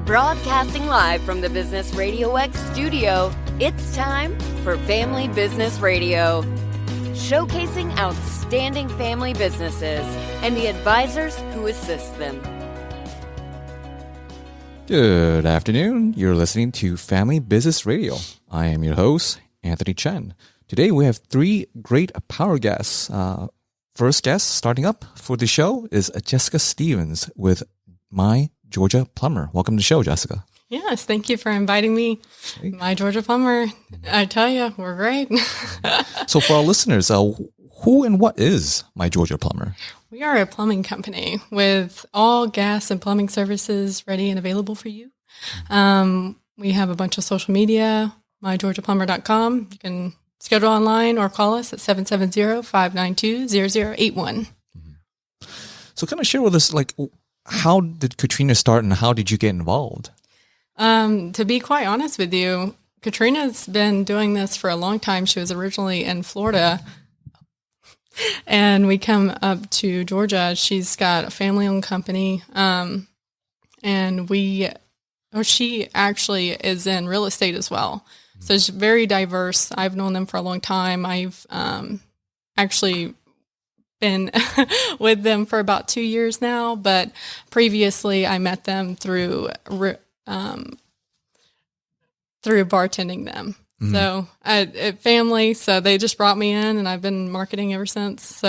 Broadcasting live from the Business RadioX studio, it's time for Family Business Radio. Showcasing outstanding family businesses and the advisors who assist them. Good afternoon. You're listening to Family Business Radio. I am your host, Anthony Chen. Today we have three great power guests. First guest starting up for the show is Jessica Stevens with My Georgia Plumber. Welcome to the show, Jessica. Yes, thank you for inviting me. My Georgia Plumber. I tell you, we're great. So for our listeners, who and what is My Georgia Plumber? We are a plumbing company with all gas and plumbing services ready and available for you. We have a bunch of social media, mygeorgiaplumber.com. You can schedule online or call us at 770-592-0081. So kind of share with us, how did Katrina start and how did you get involved? To be quite honest with you, Katrina's been doing this for a long time. She was originally in Florida, and we come up to Georgia. She's got a family-owned company, and she actually is in real estate as well. So it's very diverse. I've known them for a long time. I've actually been with them for about 2 years now, but previously I met them through bartending them. Mm-hmm. So family, so they just brought me in and I've been marketing ever since.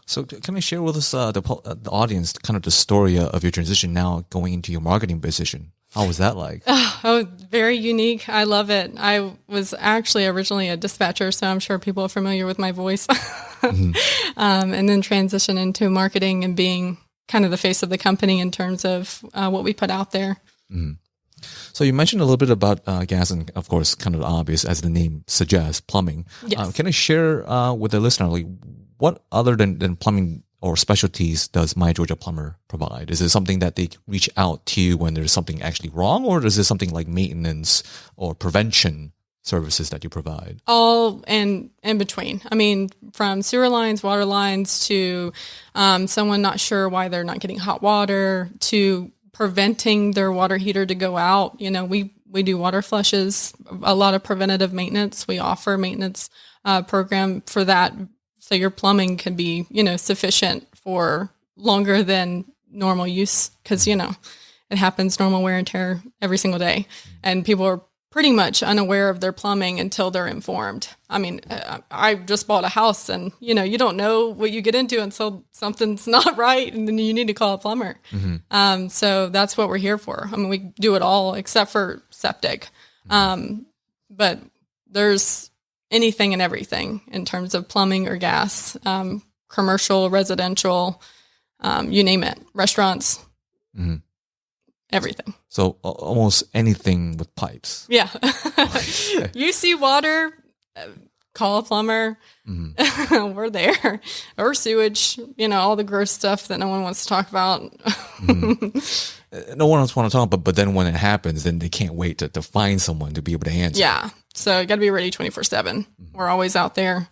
So can you share with us the audience kind of the story of your transition now going into your marketing position? How was that like? Oh, very unique. I love it. I was actually originally a dispatcher, so I'm sure people are familiar with my voice. Mm-hmm. And then transition into marketing and being kind of the face of the company in terms of what we put out there. Mm-hmm. So you mentioned a little bit about gas and, of course, kind of obvious as the name suggests, plumbing. Yes. Can I share with the listener, what other than plumbing or specialties does My Georgia Plumber provide? Is it something that they reach out to you when there's something actually wrong, or is it something like maintenance or prevention services that you provide? All in between. I mean, from sewer lines, water lines, to someone not sure why they're not getting hot water, to preventing their water heater to go out. You know, we do water flushes, a lot of preventative maintenance. We offer maintenance program for that. So your plumbing can be, sufficient for longer than normal use because, it happens normal wear and tear every single day. And people are pretty much unaware of their plumbing until they're informed. I mean, I just bought a house and, you don't know what you get into until something's not right and then you need to call a plumber. Mm-hmm. So that's what we're here for. I mean, we do it all except for septic. But there's anything and everything in terms of plumbing or gas, commercial, residential, you name it, restaurants, mm-hmm. Everything. So almost anything with pipes. Yeah. You see water, call a plumber. Mm-hmm. We're there. Or sewage, all the gross stuff that no one wants to talk about. Mm-hmm. No one else wants to talk about, but then when it happens, then they can't wait to find someone to be able to answer. Yeah. So you got to be ready 24/7. Mm-hmm. We're always out there.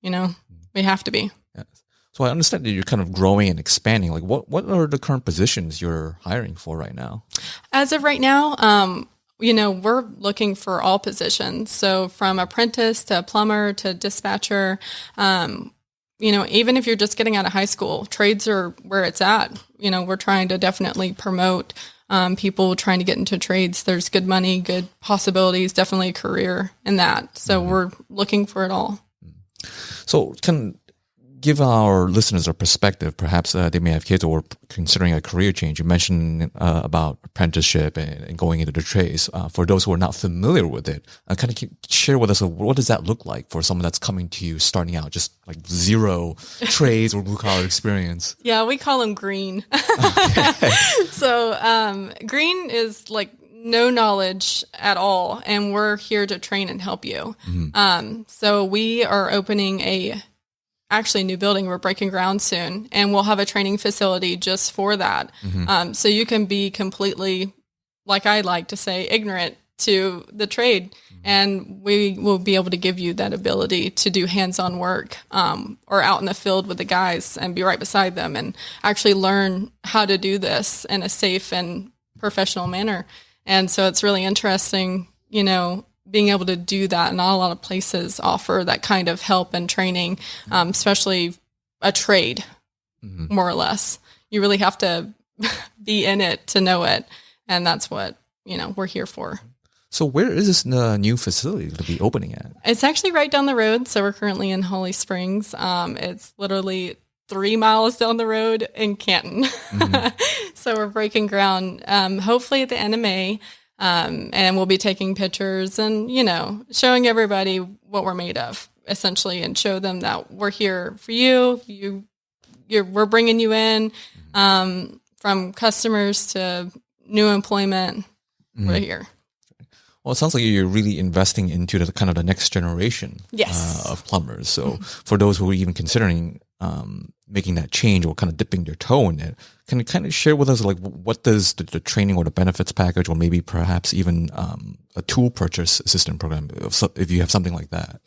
We have to be. Yes. So I understand that you're kind of growing and expanding. What are the current positions you're hiring for right now? As of right now, we're looking for all positions. So from apprentice to plumber to dispatcher, even if you're just getting out of high school, trades are where it's at. We're trying to definitely promote people trying to get into trades. There's good money, good possibilities, definitely a career in that. So we're looking for it all. So give our listeners a perspective. Perhaps they may have kids or considering a career change. You mentioned about apprenticeship and going into the trades. For those who are not familiar with it, kind of share with us what does that look like for someone that's coming to you starting out, just like zero trades or blue collar experience? Yeah, we call them green. Okay. So green is like no knowledge at all, and we're here to train and help you. Mm-hmm. So we are opening a new building. We're breaking ground soon, and we'll have a training facility just for that. Mm-hmm. So you can be completely, like I like to say, ignorant to the trade, mm-hmm. and we will be able to give you that ability to do hands-on work, or out in the field with the guys and be right beside them and actually learn how to do this in a safe and professional manner. And so it's really interesting, being able to do that. Not a lot of places offer that kind of help and training, especially a trade, more or less. You really have to be in it to know it. And that's what, we're here for. So where is this new facility to be opening at? It's actually right down the road. So we're currently in Holly Springs. It's literally 3 miles down the road in Canton. So we're breaking ground, hopefully at the end of May. And we'll be taking pictures and, showing everybody what we're made of, essentially, and show them that we're here for you. We're bringing you in, from customers to new employment. We're here. Well, it sounds like you're really investing into the kind of the next generation of plumbers. So for those who are even considering making that change or kind of dipping their toe in it, can you kind of share with us, like, what does the training or the benefits package, or maybe perhaps even a tool purchase assistance program, if you have something like that?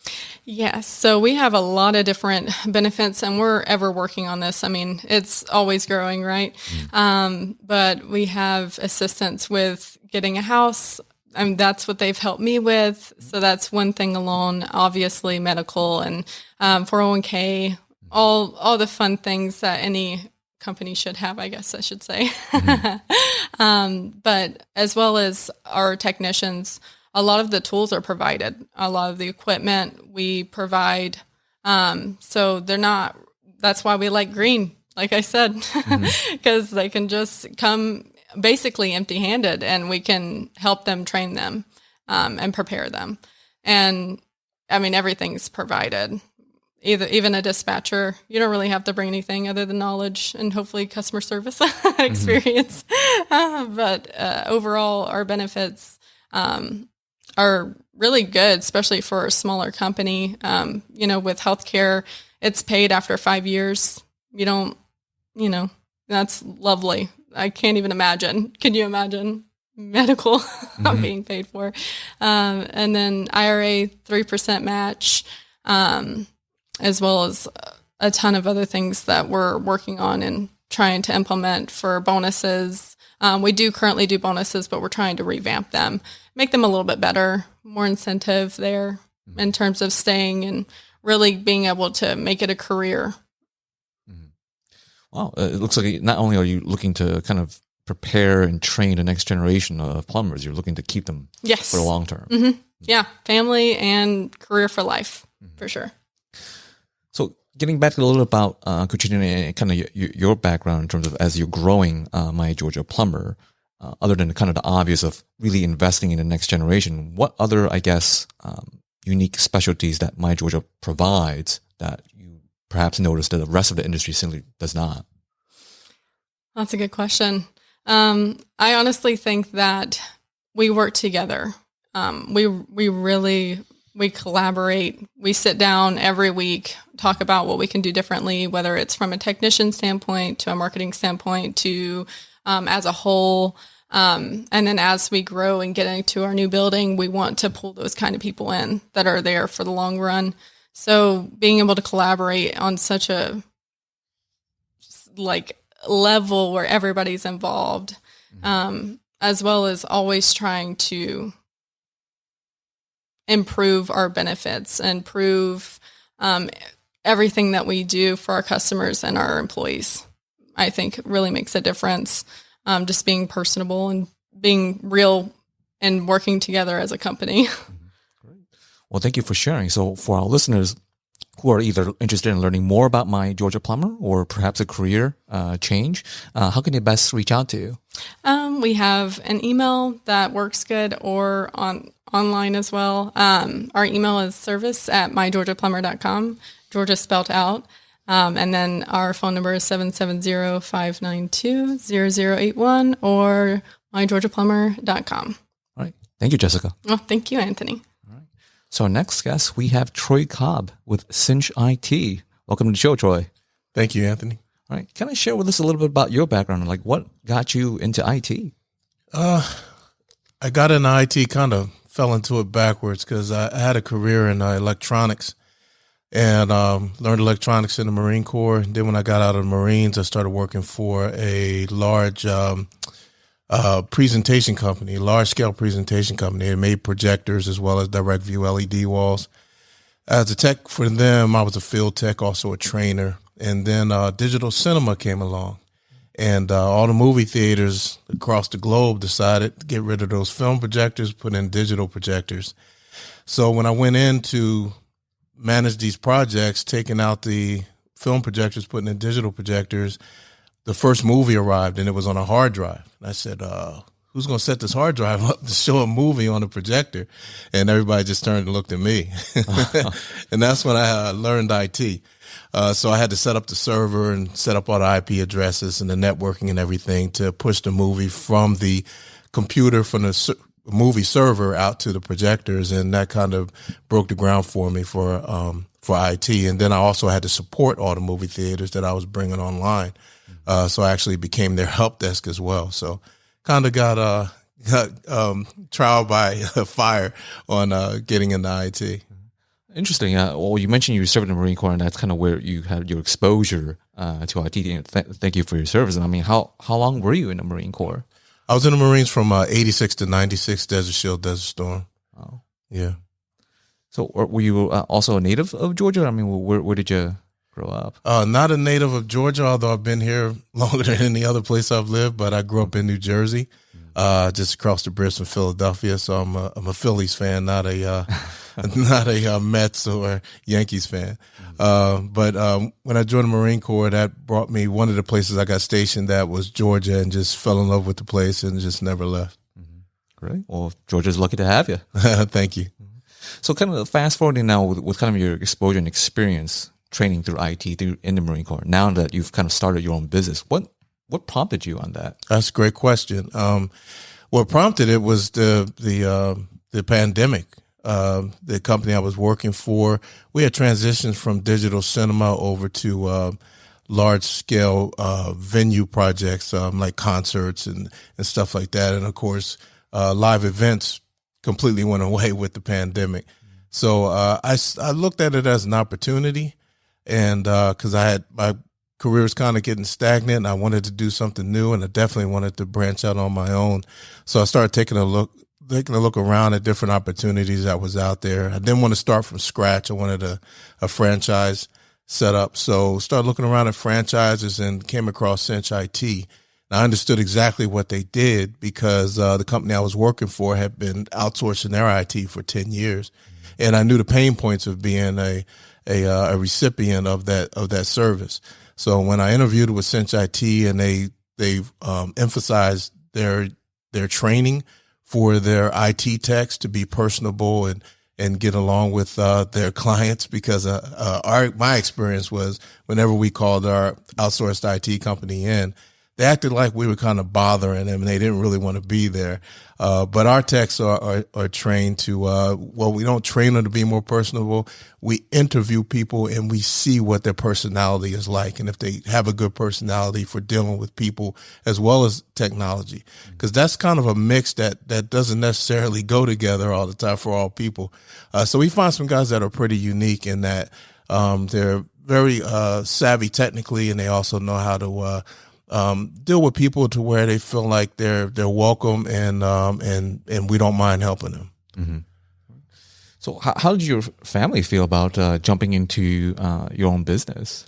Yes. So we have a lot of different benefits, and we're ever working on this. I mean, it's always growing, right? But we have assistance with getting a house. That's what they've helped me with. So that's one thing alone. Obviously, medical and 401k, all the fun things that any company should have, I guess I should say. But as well as our technicians, a lot of the tools are provided. A lot of the equipment we provide. So that's why we like green, like I said, because they can just come basically empty-handed, and we can help them, train them, and prepare them. And everything's provided. Even a dispatcher, you don't really have to bring anything other than knowledge and hopefully customer service experience. But overall, our benefits are really good, especially for a smaller company. With healthcare, it's paid after 5 years. That's lovely. I can't even imagine. Can you imagine medical not being paid for? And then IRA 3% match, as well as a ton of other things that we're working on and trying to implement for bonuses. We do currently do bonuses, but we're trying to revamp them, make them a little bit better, more incentive there in terms of staying and really being able to make it a career. Wow, it looks like not only are you looking to kind of prepare and train the next generation of plumbers, you're looking to keep them for the long term. Yeah, family and career for life, for sure. So getting back to a little about Cucina and kind of your background in terms of as you're growing My Georgia Plumber, other than kind of the obvious of really investing in the next generation, what other, I guess, unique specialties that My Georgia provides that you perhaps notice that the rest of the industry simply does not? That's a good question. I honestly think that we work together. We collaborate. We sit down every week, talk about what we can do differently, whether it's from a technician standpoint to a marketing standpoint to as a whole. And then as we grow and get into our new building, we want to pull those kind of people in that are there for the long run. So being able to collaborate on such a level where everybody's involved, as well as always trying to improve our benefits, improve everything that we do for our customers and our employees, I think really makes a difference. Just being personable and being real and working together as a company. Well, thank you for sharing. So for our listeners who are either interested in learning more about My Georgia Plumber or perhaps a career change, how can they best reach out to you? We have an email that works good, or online as well. Our email is service@mygeorgiaplumber.com, Georgia spelled out. And then our phone number is 770-592-0081 or mygeorgiaplumber.com. All right. Thank you, Jessica. Well, thank you, Anthony. So our next guest, we have Troy Cobb with Cinch I.T. Welcome to the show, Troy. Thank you, Anthony. All right. Can I share with us a little bit about your background? Like, what got you into IT? I got into IT, kind of fell into it backwards because I had a career in electronics and learned electronics in the Marine Corps. Then when I got out of the Marines, I started working for a large presentation company, large scale presentation company. They made projectors as well as direct view LED walls. As a tech for them, I was a field tech, also a trainer. And then digital cinema came along. And all the movie theaters across the globe decided to get rid of those film projectors, put in digital projectors. So when I went in to manage these projects, taking out the film projectors, putting in digital projectors, the first movie arrived and it was on a hard drive. And I said, who's going to set this hard drive up to show a movie on a projector? And everybody just turned and looked at me. And that's when I learned IT. So I had to set up the server and set up all the IP addresses and the networking and everything to push the movie from the computer, from the movie server out to the projectors. And that kind of broke the ground for me for IT. And then I also had to support all the movie theaters that I was bringing online. So I actually became their help desk as well. So kind of got trial by fire on getting into IT. Interesting. Well, you mentioned you served in the Marine Corps, and that's kind of where you had your exposure to IT. Thank you for your service. And I mean, how long were you in the Marine Corps? I was in the Marines from 86 to 96, Desert Shield, Desert Storm. Oh. Yeah. So were you also a native of Georgia? I mean, where did you grow up? Not a native of Georgia, although I've been here longer than any other place I've lived, but I grew up in New Jersey, just across the bridge from Philadelphia. So I'm a Phillies fan, not a not a Mets or Yankees fan. But when I joined the Marine Corps, that brought me one of the places I got stationed at was Georgia, and just fell in love with the place and just never left. Great. Well, Georgia's lucky to have you. Thank you. So kind of fast forwarding now with kind of your exposure and experience training through IT in the Marine Corps, now that you've kind of started your own business, what prompted you on that? That's a great question. What prompted it was the pandemic. The company I was working for, we had transitioned from digital cinema over to large scale venue projects like concerts and stuff like that. And of course, live events completely went away with the pandemic. So I looked at it as an opportunity, and because my career was kind of getting stagnant, and I wanted to do something new, and I definitely wanted to branch out on my own. So I started taking a look around at different opportunities that was out there. I didn't want to start from scratch. I wanted a franchise set up. So started looking around at franchises and came across Cinch I.T. I understood exactly what they did because the company I was working for had been outsourcing their IT for 10 years. And I knew the pain points of being a recipient of that service. So when I interviewed with Cinch I.T. and they emphasized their training for their IT techs to be personable and get along with their clients, because my experience was whenever we called our outsourced IT company in, they acted like we were kind of bothering them and they didn't really want to be there. But our techs are trained to, we don't train them to be more personable. We interview people and we see what their personality is like, and if they have a good personality for dealing with people as well as technology, because that's kind of a mix that doesn't necessarily go together all the time for all people. So we find some guys that are pretty unique in that they're very savvy technically, and they also know how to deal with people to where they feel like they're welcome and we don't mind helping them. Mm-hmm. So how did your family feel about jumping into your own business?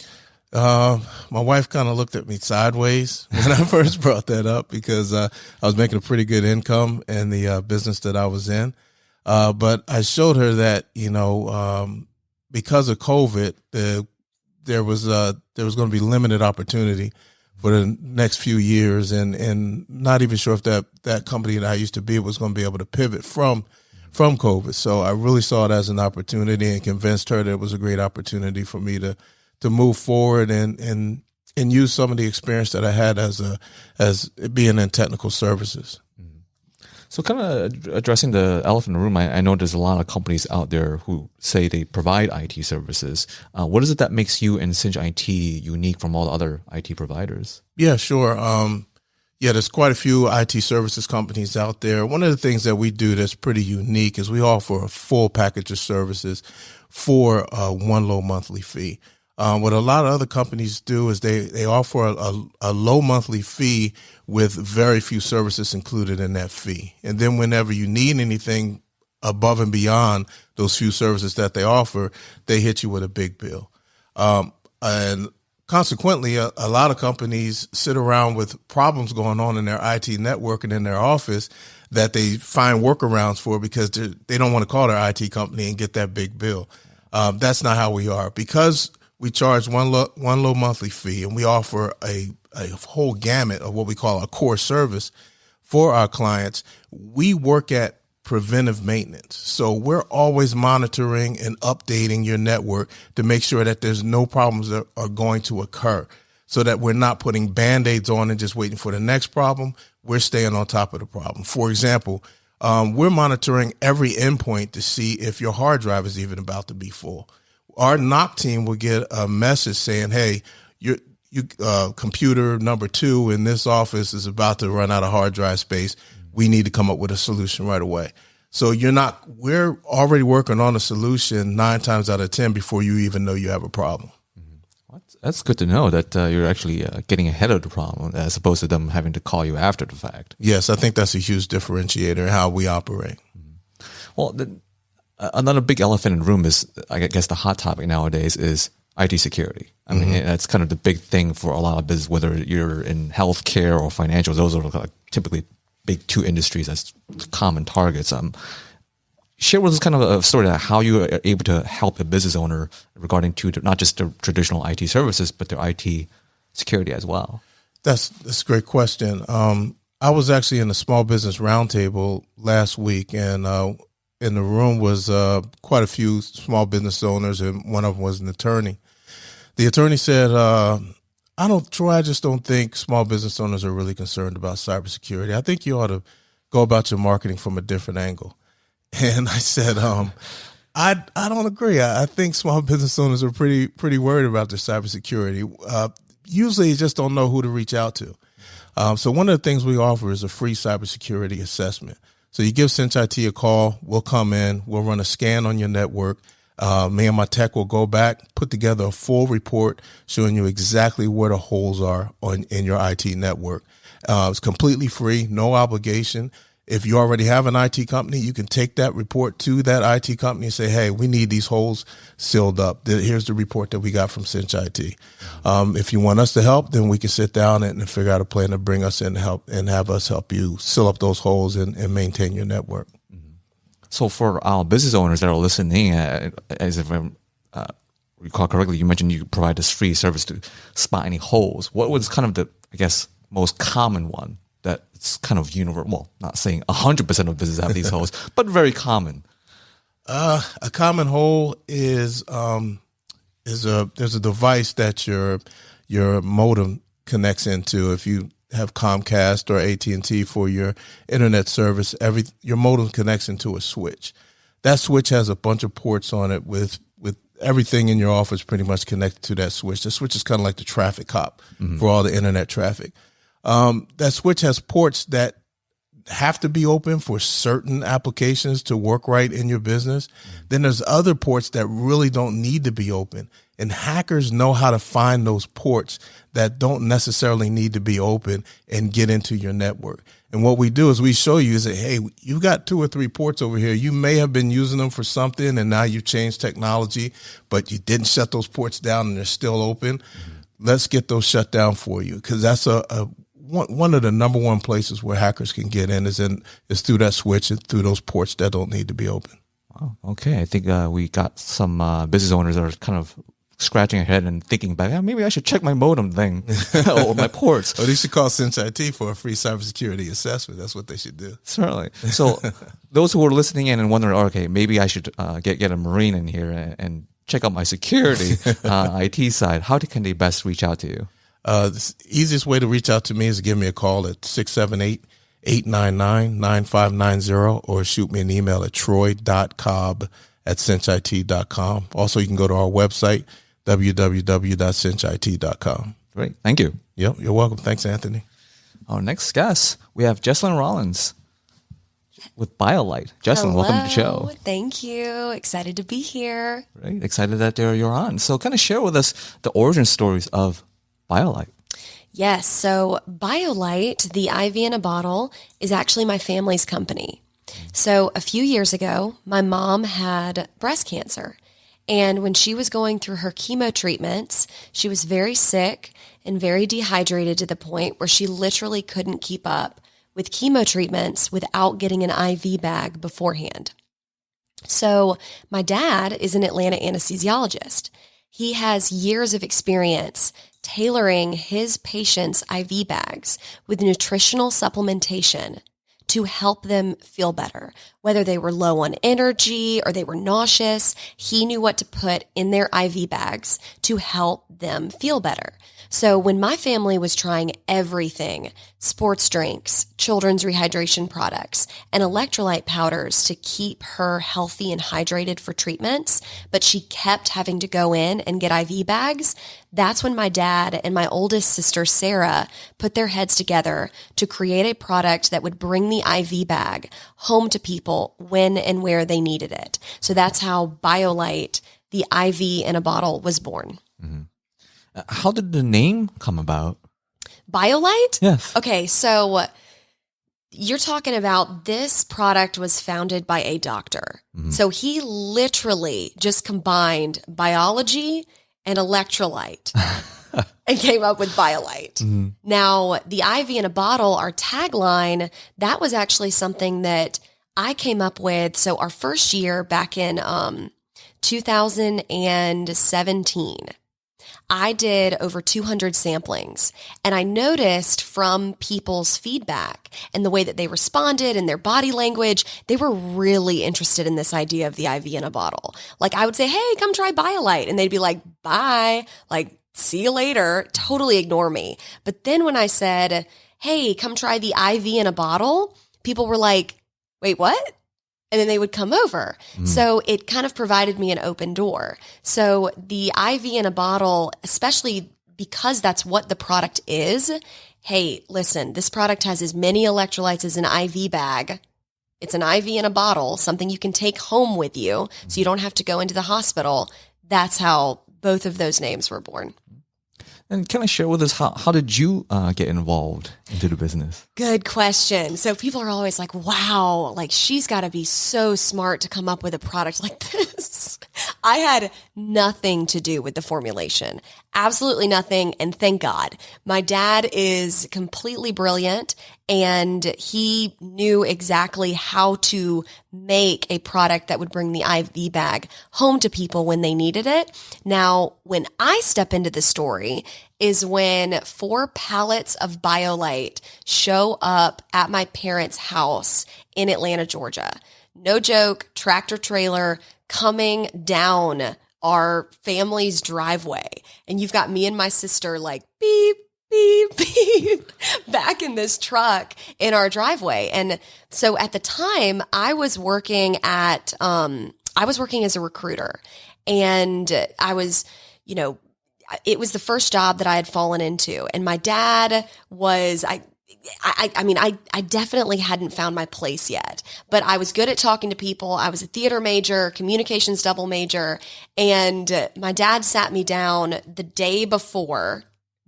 My wife kind of looked at me sideways when I first brought that up, because I was making a pretty good income in the business that I was in. But I showed her that, because of COVID, there was going to be limited opportunity for the next few years, and not even sure if that company that I used to be was going to be able to pivot from COVID. So I really saw it as an opportunity and convinced her that it was a great opportunity for me to move forward and use some of the experience that I had as being in technical services. So kind of addressing the elephant in the room, I know there's a lot of companies out there who say they provide IT services. What is it that makes you and Cinch IT unique from all the other IT providers? Yeah, sure. There's quite a few IT services companies out there. One of the things that we do that's pretty unique is we offer a full package of services for one low monthly fee. What a lot of other companies do is they offer a low monthly fee with very few services included in that fee. And then whenever you need anything above and beyond those few services that they offer, they hit you with a big bill. And consequently, a lot of companies sit around with problems going on in their IT network and in their office that they find workarounds for because they don't want to call their IT company and get that big bill. That's not how we are. Because we charge one low monthly fee, and we offer a whole gamut of what we call a core service for our clients. We work at preventive maintenance. So we're always monitoring and updating your network to make sure that there's no problems that are going to occur, so that we're not putting Band-Aids on and just waiting for the next problem. We're staying on top of the problem. For example, we're monitoring every endpoint to see if your hard drive is even about to be full. Our NOC team will get a message saying, hey, your computer number 2 in this office is about to run out of hard drive space. We need to come up with a solution right away. So we're already working on a solution 9 times out of 10 before you even know you have a problem. That's good to know that you're actually getting ahead of the problem as opposed to them having to call you after the fact. Yes, I think that's a huge differentiator in how we operate. Well, another big elephant in the room is, I guess, the hot topic nowadays is IT security. I mean, that's kind of the big thing for a lot of business, whether you're in healthcare or financials. Those are like typically big 2 industries as common targets. Share with us kind of a story of how you are able to help a business owner regarding to not just the traditional IT services, but their IT security as well. That's a great question. I was actually in a small business roundtable last week, and in the room was quite a few small business owners, and one of them was an attorney. The attorney said, Troy, I just don't think small business owners are really concerned about cybersecurity. I think you ought to go about your marketing from a different angle. And I said, I don't agree. I think small business owners are pretty worried about their cybersecurity. Usually you just don't know who to reach out to. So one of the things we offer is a free cybersecurity assessment. So you give Cinch IT a call, we'll come in, we'll run a scan on your network. Me and my tech will go back, put together a full report showing you exactly where the holes are in your IT network. It's completely free, no obligation. If you already have an IT company, you can take that report to that IT company and say, hey, we need these holes sealed up. Here's the report that we got from Cinch IT. If you want us to help, then we can sit down and figure out a plan to bring us in to help and have us help you seal up those holes and maintain your network. So for our business owners that are listening, as if I recall correctly, you mentioned you provide this free service to spot any holes. What was kind of the, I guess, most common one that's kind of universal? Well, not saying 100% of businesses have these holes, but very common. A common hole is there's a device that your modem connects into. If you have Comcast or AT&T for your internet service, your modem connects into a switch. That switch has a bunch of ports on it with everything in your office pretty much connected to that switch. The switch is kind of like the traffic cop for all the internet traffic. That switch has ports that have to be open for certain applications to work right in your business. Then there's other ports that really don't need to be open. And hackers know how to find those ports that don't necessarily need to be open and get into your network. And what we do is we show you is that, hey, you've got 2 or 3 ports over here. You may have been using them for something and now you've changed technology, but you didn't shut those ports down and they're still open. Let's get those shut down for you, because that's one of the number one places where hackers can get in is through that switch and through those ports that don't need to be open. Wow. Okay. I think we got some business owners that are kind of scratching their head and thinking back, maybe I should check my modem thing or my ports. Or they should call Cinch IT for a free cybersecurity assessment. That's what they should do. Certainly. So those who are listening in and wondering, okay, maybe I should get a Marine in here and check out my security IT side, how can they best reach out to you? The easiest way to reach out to me is to give me a call at 678-899-9590 or shoot me an email at troy.cobb@cinchit.com. Also, you can go to our website, www.cinchit.com. Great. Thank you. Yep, you're welcome. Thanks, Anthony. Our next guest, we have Jesslyn Rollins. with Biolyte. Jesslyn, welcome to the show. Thank you. Excited to be here. Right. Excited that you're on. So kind of share with us the origin stories of Biolyte. Yes. So Biolyte, the IV in a bottle, is actually my family's company. So a few years ago, my mom had breast cancer. And when she was going through her chemo treatments, she was very sick and very dehydrated to the point where she literally couldn't keep up with chemo treatments without getting an IV bag beforehand. So my dad is an Atlanta anesthesiologist. He has years of experience tailoring his patients' IV bags with nutritional supplementation to help them feel better. Whether they were low on energy or they were nauseous, he knew what to put in their IV bags to help them feel better. So when my family was trying everything, sports drinks, children's rehydration products, and electrolyte powders to keep her healthy and hydrated for treatments, but she kept having to go in and get IV bags, that's when my dad and my oldest sister, Sarah, put their heads together to create a product that would bring the IV bag home to people when and where they needed it. So that's how Biolyte, the IV in a bottle, was born. Mm-hmm. How did the name come about? Biolyte? Yes. Okay, so you're talking about this product was founded by a doctor. Mm-hmm. So he literally just combined biology and electrolyte and came up with Biolyte. Mm-hmm. Now, the IV in a bottle, our tagline, that was actually something that I came up with. So our first year back in 2017, I did over 200 samplings, and I noticed from people's feedback and the way that they responded and their body language, they were really interested in this idea of the IV in a bottle. Like I would say, hey, come try Biolyte. And they'd be like, bye, like, see you later, totally ignore me. But then when I said, hey, come try the IV in a bottle, people were like, wait, what? And then they would come over. So it kind of provided me an open door. So the IV in a bottle, especially because that's what the product is. Hey, listen, this product has as many electrolytes as an IV bag. It's an IV in a bottle, something you can take home with you so you don't have to go into the hospital. That's how both of those names were born. And can I share with us, how did you get involved into the business? Good question. So people are always like, wow, like she's got to be so smart to come up with a product like this. I had nothing to do with the formulation. Absolutely nothing. And thank God. My dad is completely brilliant and he knew exactly how to make a product that would bring the IV bag home to people when they needed it. Now, when I step into the story is when 4 pallets of Biolyte show up at my parents' house in Atlanta, Georgia. No joke, tractor trailer coming down our family's driveway. And you've got me and my sister like beep, beep, beep, back in this truck in our driveway. And so at the time I was working as a recruiter, and I was, it was the first job that I had fallen into. And my dad was, I definitely hadn't found my place yet, but I was good at talking to people. I was a theater major, communications double major, and my dad sat me down the day before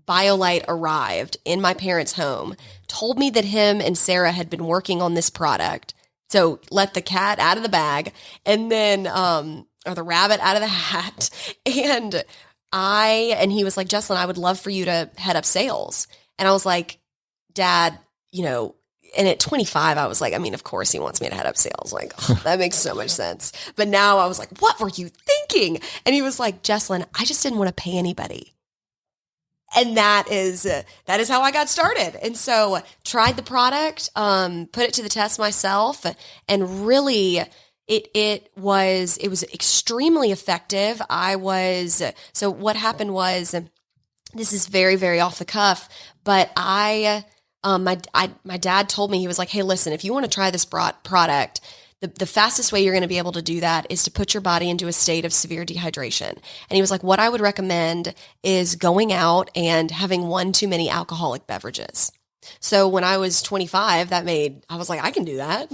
Biolyte arrived in my parents' home, told me that him and Sarah had been working on this product. So let the cat out of the bag and then, or the rabbit out of the hat. And he was like, Jesslyn, I would love for you to head up sales. And I was like, Dad, and at 25, I was like, of course he wants me to head up sales. Like, oh, that makes so much sense. But now I was like, what were you thinking? And he was like, Jesslyn, I just didn't want to pay anybody. And that is how I got started. And so tried the product, put it to the test myself, and really it was extremely effective. So what happened was, this is very, very off the cuff, but my dad told me, he was like, hey, listen, if you want to try this product, the fastest way you're going to be able to do that is to put your body into a state of severe dehydration. And he was like, what I would recommend is going out and having one too many alcoholic beverages. So when I was 25, I was like, I can do that.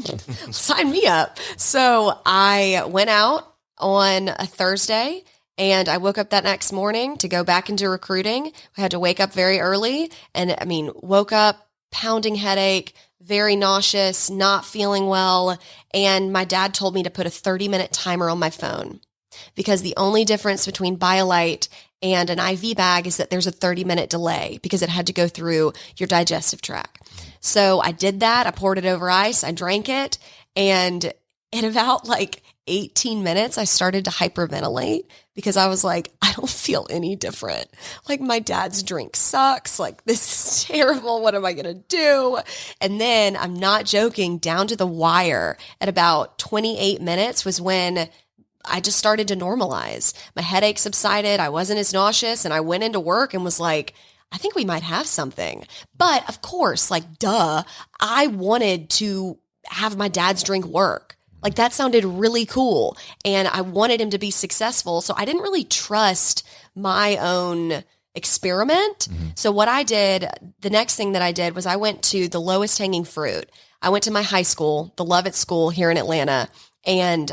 Sign me up. So I went out on a Thursday and I woke up that next morning to go back into recruiting. I had to wake up very early and woke up pounding headache, very nauseous, not feeling well. And my dad told me to put a 30-minute timer on my phone because the only difference between Biolyte and an IV bag is that there's a 30-minute delay because it had to go through your digestive tract. So I did that. I poured it over ice. I drank it. And in about 18 minutes, I started to hyperventilate because I was like, I don't feel any different. My dad's drink sucks. This is terrible. What am I going to do? And then I'm not joking, down to the wire at about 28 minutes was when I just started to normalize. My headache subsided. I wasn't as nauseous and I went into work and was like, I think we might have something. But of course, duh, I wanted to have my dad's drink work. That sounded really cool. And I wanted him to be successful. So I didn't really trust my own experiment. Mm-hmm. So what I did, the next thing that I did was I went to the lowest hanging fruit. I went to my high school, the Lovett School here in Atlanta, and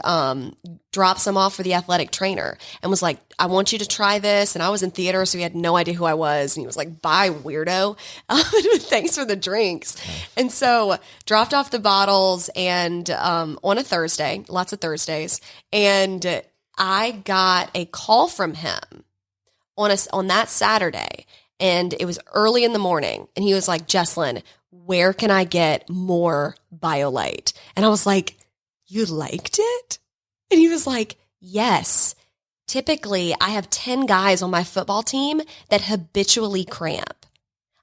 dropped some off for the athletic trainer and was like, I want you to try this. And I was in theater, so he had no idea who I was. And he was like, bye, weirdo. Thanks for the drinks. Nice. And so dropped off the bottles and on a Thursday, lots of Thursdays. And I got a call from him on that Saturday. And it was early in the morning. And he was like, Jesslyn, where can I get more Biolyte? And I was like, you liked it? And he was like, yes. Typically, I have 10 guys on my football team that habitually cramp.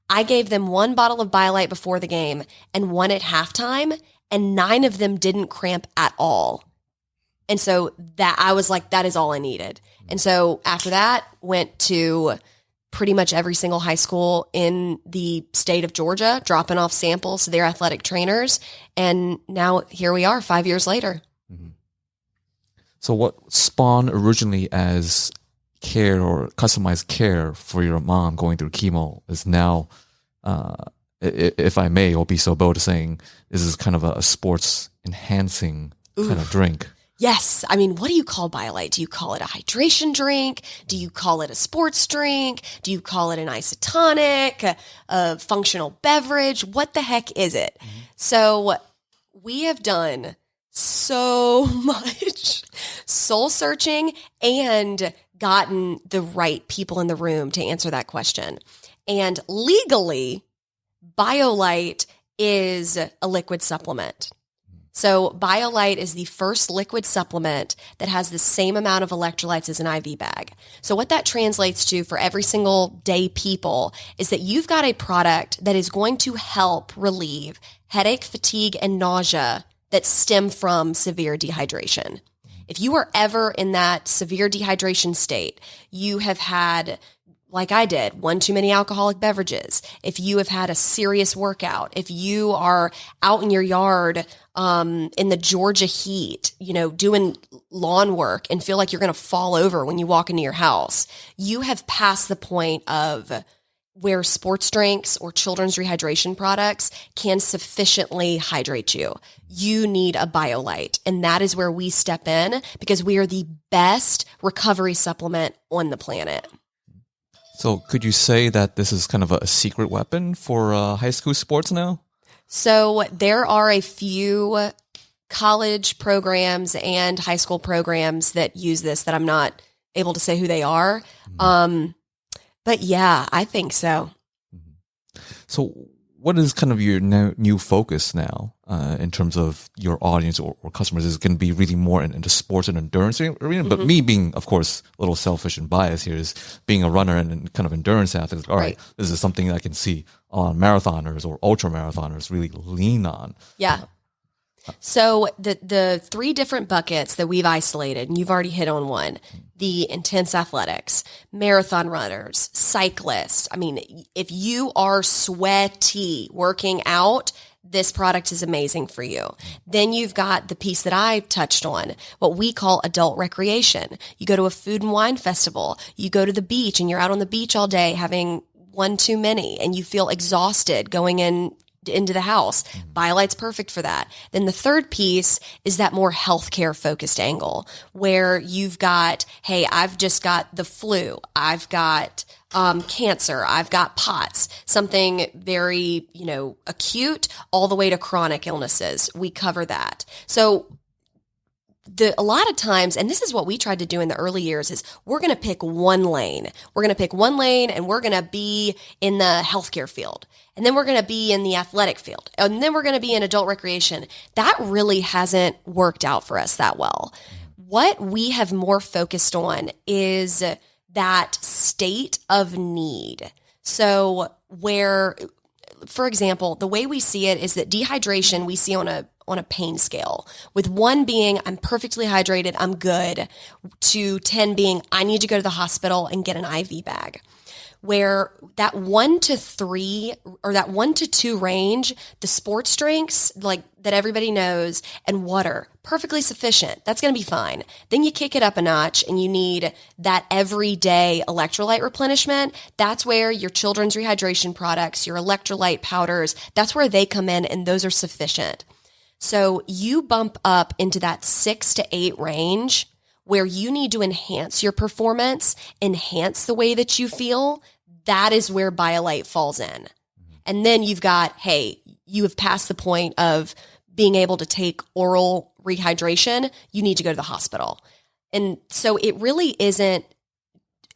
I gave them 1 bottle of Biolyte before the game and 1 at halftime, and 9 of them didn't cramp at all. And so that I was like, that is all I needed. And so after that, went to pretty much every single high school in the state of Georgia, dropping off samples to their athletic trainers. And now here we are 5 years later. Mm-hmm. So what spawned originally as care or customized care for your mom going through chemo is now, if I may, or be so bold as saying, this is kind of a sports enhancing kind of drink. Yes. What do you call Biolyte? Do you call it a hydration drink? Do you call it a sports drink? Do you call it an isotonic, a functional beverage? What the heck is it? Mm-hmm. So we have done so much soul searching and gotten the right people in the room to answer that question. And legally, Biolyte is a liquid supplement. So Biolyte is the first liquid supplement that has the same amount of electrolytes as an IV bag. So what that translates to for every single day people is that you've got a product that is going to help relieve headache, fatigue, and nausea that stem from severe dehydration. If you are ever in that severe dehydration state, you have had, like I did, 1 too many alcoholic beverages, if you have had a serious workout, if you are out in your yard in the Georgia heat, doing lawn work and feel like you're going to fall over when you walk into your house, you have passed the point of where sports drinks or children's rehydration products can sufficiently hydrate you. You need a Biolyte. And that is where we step in because we are the best recovery supplement on the planet. So could you say that this is kind of a secret weapon for high school sports now? So there are a few college programs and high school programs that use this that I'm not able to say who they are. Mm-hmm. But yeah, I think so. So what is kind of your new focus now in terms of your audience or customers? Is it going to be really more into sports and endurance arena? Mm-hmm. But me being, of course, a little selfish and biased here is being a runner and kind of endurance athlete. All right, this is something I can see on marathoners or ultra marathoners really lean on. Yeah. So the 3 different buckets that we've isolated, and you've already hit on one, the intense athletics, marathon runners, cyclists. If you are sweaty working out, this product is amazing for you. Then you've got the piece that I touched on, what we call adult recreation. You go to a food and wine festival, you go to the beach and you're out on the beach all day having one too many and you feel exhausted going into the house. Biolyte's perfect for that. Then the third piece is that more healthcare focused angle where you've got, hey, I've just got the flu. I've got cancer. I've got POTS, something very, acute all the way to chronic illnesses. We cover that. So a lot of times, and this is what we tried to do in the early years, is we're going to pick one lane. We're going to pick one lane and we're going to be in the healthcare field. And then we're going to be in the athletic field. And then we're going to be in adult recreation. That really hasn't worked out for us that well. What we have more focused on is that state of need. So where, for example, the way we see it is that dehydration we see on a pain scale, with 1 being I'm perfectly hydrated, I'm good, to 10 being I need to go to the hospital and get an IV bag. Where that 1 to 3 or that 1 to 2 range, the sports drinks like that everybody knows and water, perfectly sufficient. That's going to be fine. Then you kick it up a notch and you need that everyday electrolyte replenishment. That's where your children's rehydration products, your electrolyte powders, that's where they come in and those are sufficient. So you bump up into that 6 to 8 range where you need to enhance your performance, enhance the way that you feel. That is where Biolyte falls in. And then you've got, hey, you have passed the point of being able to take oral rehydration. You need to go to the hospital. And so it really isn't,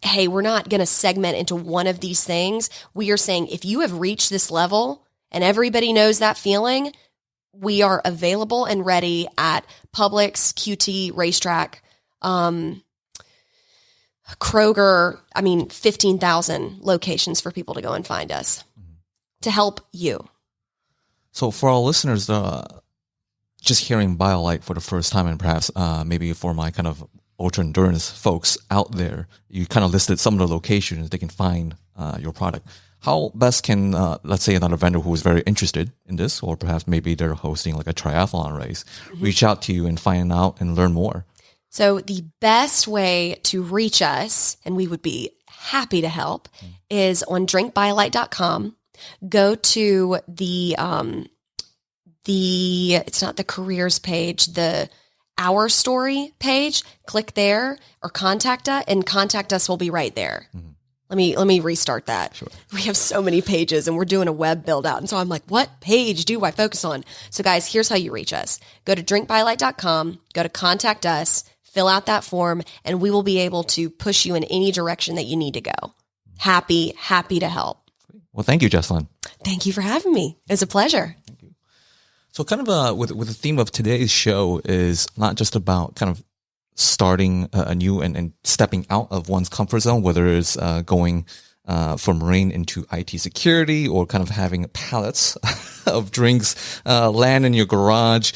hey, we're not going to segment into one of these things. We are saying if you have reached this level and everybody knows that feeling, we are available and ready at Publix, QT, Racetrack, Kroger, 15,000 locations for people to go and find us to help you. So for our listeners, just hearing Biolyte for the first time, and perhaps maybe for my kind of ultra endurance folks out there, you kind of listed some of the locations they can find your product. How best can, let's say, another vendor who is very interested in this, or perhaps maybe they're hosting like a triathlon race, reach out to you and find out and learn more? So the best way to reach us, and we would be happy to help, is on drinkbiolyte.com. Go to the it's not the careers page, the Our Story page. Click there or contact us, and contact us will be right there. Mm-hmm. Let me restart that. Sure. We have so many pages and we're doing a web build out. And so I'm like, what page do I focus on? So guys, here's how you reach us. Go to drinkbiolyte.com, go to contact us, fill out that form, and we will be able to push you in any direction that you need to go. Happy to help. Well, thank you, Jesslyn. Thank you for having me. It was a pleasure. Thank you. So kind of with the theme of today's show is not just about kind of starting anew and stepping out of one's comfort zone, whether it's going from marine into IT security or kind of having pallets of drinks land in your garage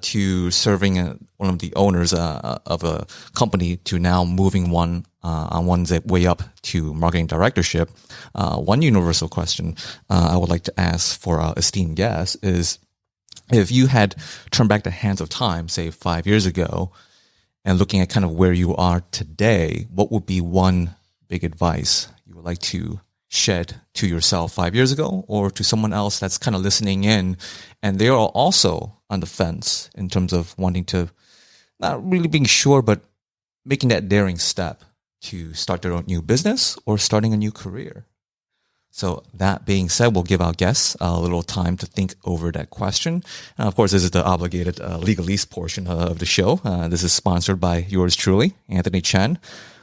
to serving one of the owners of a company to now moving one on one's way up to marketing directorship. One universal question I would like to ask for our esteemed guest is, if you had turned back the hands of time, say 5 years ago, and looking at kind of where you are today, what would be one big advice you would like to shed to yourself 5 years ago, or to someone else that's kind of listening in and they are also on the fence in terms of wanting to, not really being sure, but making that daring step to start their own new business or starting a new career? So that being said, we'll give our guests a little time to think over that question. And of course, this is the obligated legalese portion of the show. This is sponsored by yours truly, Anthony Chen,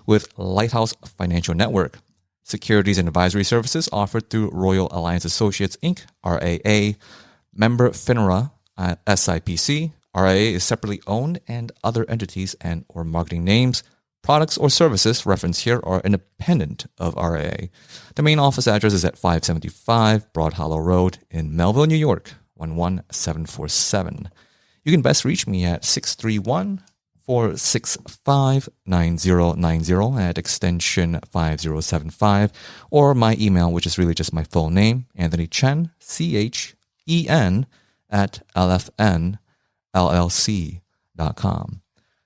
with Lighthouse Financial Network. Securities and advisory services offered through Royal Alliance Associates, Inc., RAA, member FINRA, SIPC. RAA is separately owned, and other entities and or marketing names, products or services referenced here are independent of RAA. The main office address is at 575 Broad Hollow Road in Melville, New York, 11747. You can best reach me at 631-465-9090 at extension 5075, or my email, which is really just my full name, Anthony Chen, CHEN, at lfnllc.com.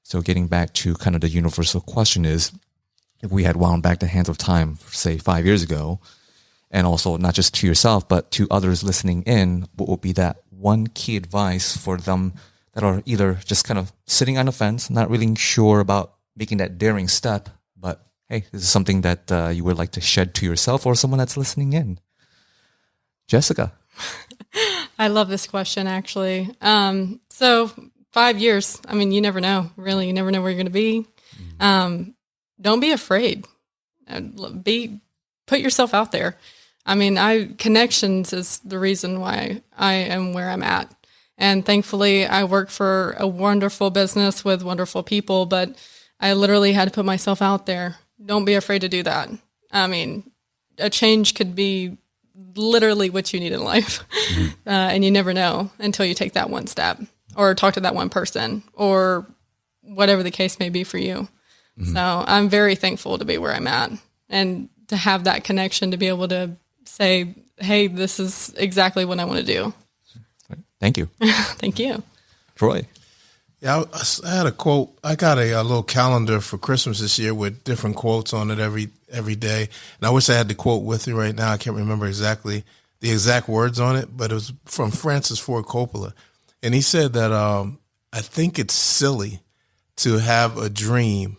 So getting back to kind of the universal question is, if we had wound back the hands of time, say 5 years ago, And also not just to yourself, but to others listening in, what would be that one key advice for them that are either just kind of sitting on the fence, not really sure about making that daring step, but hey, this is something that you would like to shed to yourself or someone that's listening in? Jessica. I love this question, actually. So 5 years, I mean, you never know, really. You never know where you're going to be. Don't be afraid. Put yourself out there. I mean, connections is the reason why I am where I'm at. And thankfully, I work for a wonderful business with wonderful people, but I literally had to put myself out there. Don't be afraid to do that. I mean, a change could be literally what you need in life. And you never know until you take that one step or talk to that one person or whatever the case may be for you. So I'm very thankful to be where I'm at and to have that connection to be able to say, hey, this is exactly what I want to do. Thank you. Thank you. Troy. Yeah, I had a quote. I got a little calendar for Christmas this year with different quotes on it every day. And I wish I had the quote with me right now. I can't remember exactly the exact words on it, but it was from Francis Ford Coppola. And he said that I think it's silly to have a dream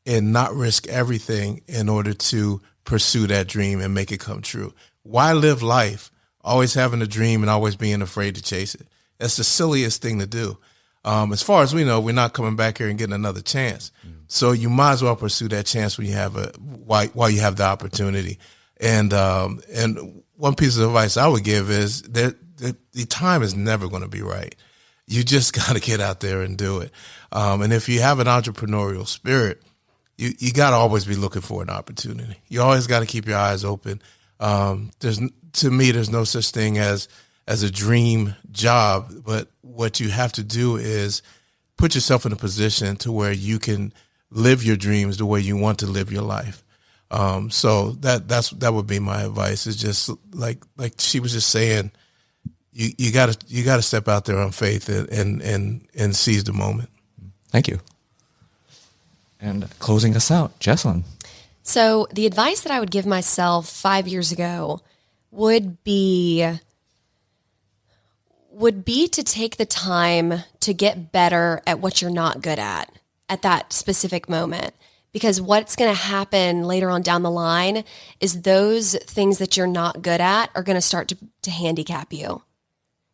and not risk everything in order to pursue that dream and make it come true. Why live life always having a dream and always being afraid to chase it? That's the silliest thing to do. As far as we know, we're not coming back here and getting another chance. So you might as well pursue that chance when you have while you have the opportunity. And one piece of advice I would give is that the time is never going to be right. You just got to get out there and do it. And if you have an entrepreneurial spirit, you got to always be looking for an opportunity. You always got to keep your eyes open. To me, there's no such thing as a dream job, but what you have to do is put yourself in a position to where you can live your dreams the way you want to live your life. So that would be my advice. Is just like she was just saying, you gotta step out there on faith and seize the moment. Thank you. And closing us out, Jesslyn. So the advice that I would give myself 5 years ago would be to take the time to get better at what you're not good at that specific moment. Because what's going to happen later on down the line is those things that you're not good at are going to start to handicap you.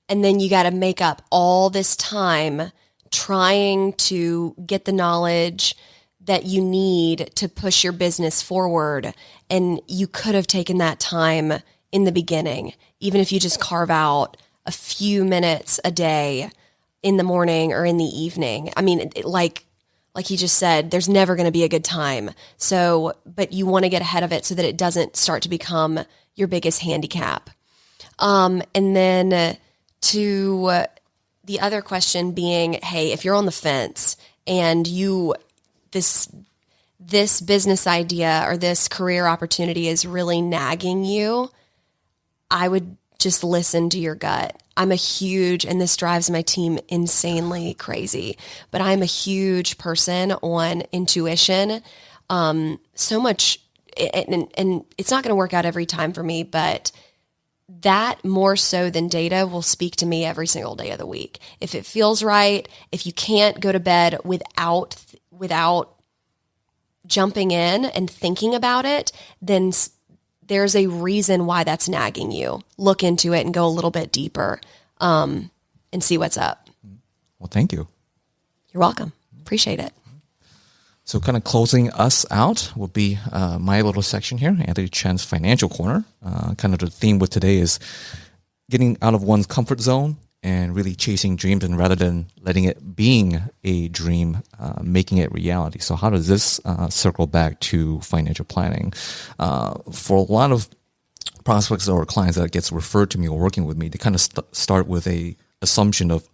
And then you got to make up all this time trying to get the knowledge that you need to push your business forward. And you could have taken that time in the beginning, even if you just carve out a few minutes a day in the morning or in the evening. I mean, like he just said, there's never going to be a good time. So, but you want to get ahead of it so that it doesn't start to become your biggest handicap. And then to the other question being, hey, if you're on the fence and this business idea or this career opportunity is really nagging you, I would just listen to your gut. I'm and this drives my team insanely crazy, but I'm a huge person on intuition. So much, and it's not going to work out every time for me, but that more so than data will speak to me every single day of the week. If it feels right, if you can't go to bed without jumping in and thinking about it, then there's a reason why that's nagging you. Look into it and go a little bit deeper and see what's up. Well, thank you. You're welcome. Appreciate it. So kind of closing us out will be my little section here, Anthony Chen's Financial Corner. Kind of the theme with today is getting out of one's comfort zone and really chasing dreams, and rather than letting it being a dream, making it reality. So how does this circle back to financial planning? For a lot of prospects or clients that gets referred to me or working with me, they kind of start with a assumption of,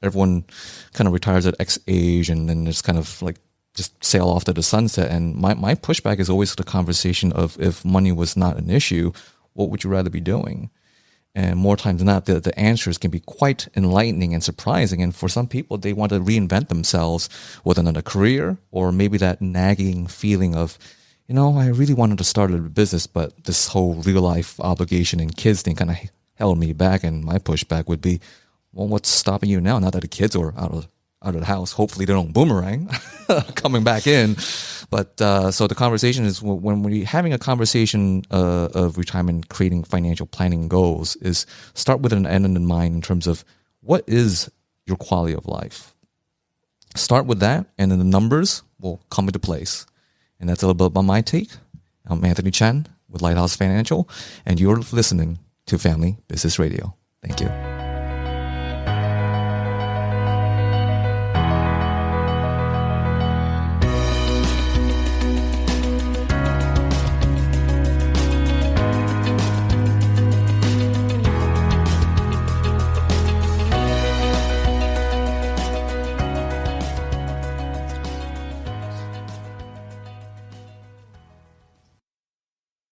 everyone kind of retires at X age and then it's kind of like just sail off to the sunset. And my pushback is always the conversation of, if money was not an issue, what would you rather be doing? And more times than not, the answers can be quite enlightening and surprising. And for some people, they want to reinvent themselves with another career, or maybe that nagging feeling of, I really wanted to start a business, but this whole real life obligation and kids thing kind of held me back. And my pushback would be, well, what's stopping you now? Now that the kids are out of the house, hopefully they don't boomerang coming back in. But so the conversation is, when we're having a conversation of retirement, creating financial planning goals, is start with an end in mind in terms of what is your quality of life. Start with that, and then the numbers will come into place. And that's a little bit about my take. I'm Anthony Chen with Lighthouse Financial, and you're listening to Family Business Radio. Thank you.